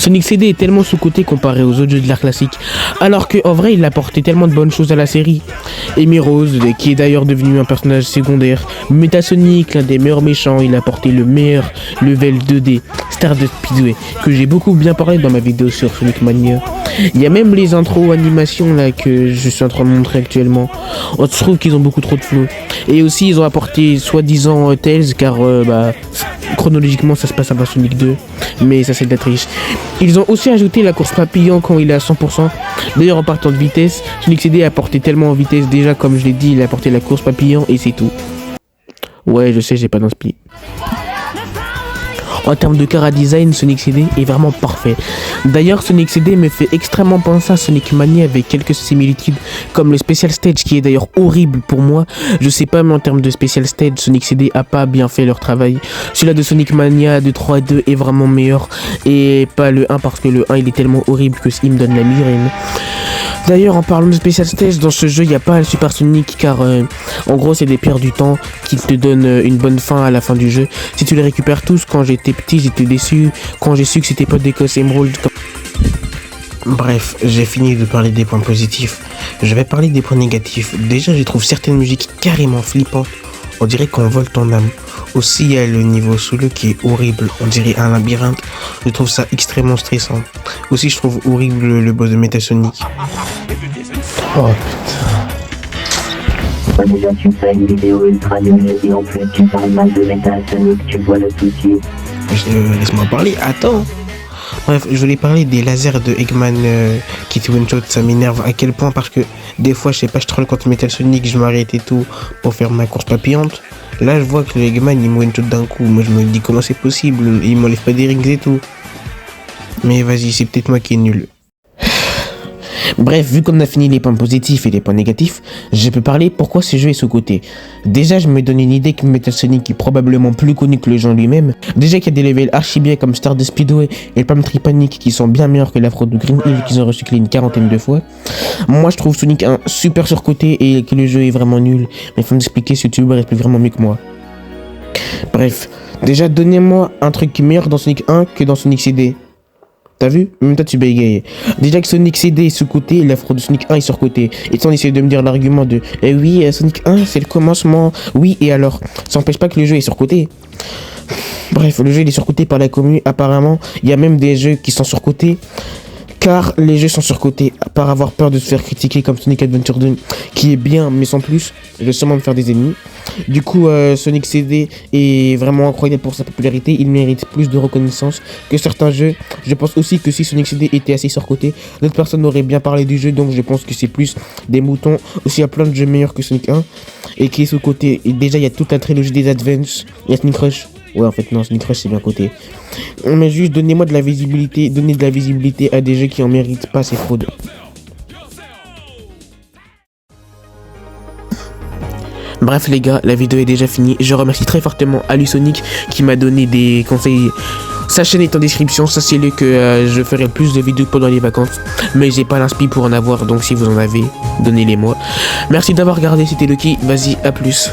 Sonic CD est tellement sous-coté comparé aux autres jeux de l'art classique, alors qu'en vrai il apportait tellement de bonnes choses à la série. Amy Rose, qui est d'ailleurs devenu un personnage secondaire, Metasonic, l'un des meilleurs méchants, il a apporté le meilleur level 2D, Stardust Speedway, que j'ai beaucoup bien parlé dans ma vidéo sur Sonic Mania. Il y a même les intros animations là que je suis en train de montrer actuellement. On se trouve qu'ils ont beaucoup trop de flow. Et aussi ils ont apporté soi-disant Tails car chronologiquement ça se passe avant Sonic 2, mais ça c'est de la triche. Ils ont aussi ajouté la course papillon quand il est à 100%. D'ailleurs en partant de vitesse, Sonic CD a apporté tellement en vitesse déjà, comme je l'ai dit, il a apporté la course papillon et c'est tout. Ouais je sais, j'ai pas d'inspi. En termes de cara design, Sonic CD est vraiment parfait. D'ailleurs, Sonic CD me fait extrêmement penser à Sonic Mania avec quelques similitudes, comme le Special Stage qui est d'ailleurs horrible pour moi. Je sais pas, mais en termes de Special Stage, Sonic CD a pas bien fait leur travail. Celui-là de Sonic Mania de 3 et 2 est vraiment meilleur, et pas le 1 parce que le 1 il est tellement horrible que il me donne la migraine. D'ailleurs, en parlant de Special Stage, dans ce jeu, il n'y a pas le Super Sonic car en gros, c'est des pierres du temps qui te donnent une bonne fin à la fin du jeu. Si tu les récupères tous, quand j'étais petit, j'étais déçu quand j'ai su que c'était pas d'Écosse Emerald. Bref, j'ai fini de parler des points positifs. Je vais parler des points négatifs. Déjà, je trouve certaines musiques carrément flippantes. On dirait qu'on vole ton âme. Aussi, il y a le niveau sous l'eau qui est horrible. On dirait un labyrinthe. Je trouve ça extrêmement stressant. Aussi, je trouve horrible le boss de Metasonic. Oh putain. Déjà tu fais une vidéo ultra nulle et en plus tu parles mal de Metasonic, tu vois le souci. Laisse-moi parler, attends. Bref, je voulais parler des lasers de Eggman qui te one-shot, ça m'énerve à quel point parce que des fois, je sais pas, je troll contre Metasonic, je m'arrête et tout pour faire ma course papillante. Là, je vois que le Eggman il me one-shot d'un coup, moi je me dis comment c'est possible, il m'enlève pas des rings et tout. Mais vas-y, c'est peut-être moi qui est nul. Bref, vu qu'on a fini les points positifs et les points négatifs, je peux parler pourquoi ce jeu est sous-coté. Déjà, je me donne une idée que Metasonic est probablement plus connu que le jeu lui-même. Déjà qu'il y a des levels archi bien comme Stardust Speedway et le Palm Tree Panic qui sont bien meilleurs que l'Afro de Green Hill qu'ils ont recyclé une quarantaine de fois. Moi, je trouve Sonic 1 super surcoté et que le jeu est vraiment nul. Mais il faut m'expliquer si YouTuber est plus vraiment mieux que moi. Bref, déjà, donnez-moi un truc meilleur dans Sonic 1 que dans Sonic CD. T'as vu? Même toi tu bégayes. Déjà que Sonic CD est sous-côté, l'afro de Sonic 1 est sur-côté. Et tu essaies de me dire l'argument de oui, Sonic 1 c'est le commencement. Oui, et alors? Ça n'empêche pas que le jeu est sur-côté. Bref, le jeu il est sur-côté par la commune. Apparemment, il y a même des jeux qui sont sur-côté. Car les jeux sont surcotés par avoir peur de se faire critiquer comme Sonic Adventure 2 qui est bien mais sans plus, je vais sûrement me faire des ennemis. Du coup Sonic CD est vraiment incroyable pour sa popularité, il mérite plus de reconnaissance que certains jeux. Je pense aussi que si Sonic CD était assez surcoté, d'autres personnes auraient bien parlé du jeu, donc je pense que c'est plus des moutons. Aussi il y a plein de jeux meilleurs que Sonic 1 et qui est sous-coté. Et déjà il y a toute la trilogie des Advance, il y a Sonic Rush. Ouais, en fait, non, Sonic Rush, c'est bien coté. Mais juste, donnez-moi de la visibilité, donnez de la visibilité à des jeux qui en méritent pas, c'est fraude. Bref, les gars, la vidéo est déjà finie. Je remercie très fortement Alusonic qui m'a donné des conseils. Sa chaîne est en description, sachez-le que je ferai plus de vidéos pendant les vacances. Mais j'ai pas l'inspi pour en avoir, donc si vous en avez, donnez-les-moi. Merci d'avoir regardé, c'était Lucky. Vas-y, à plus.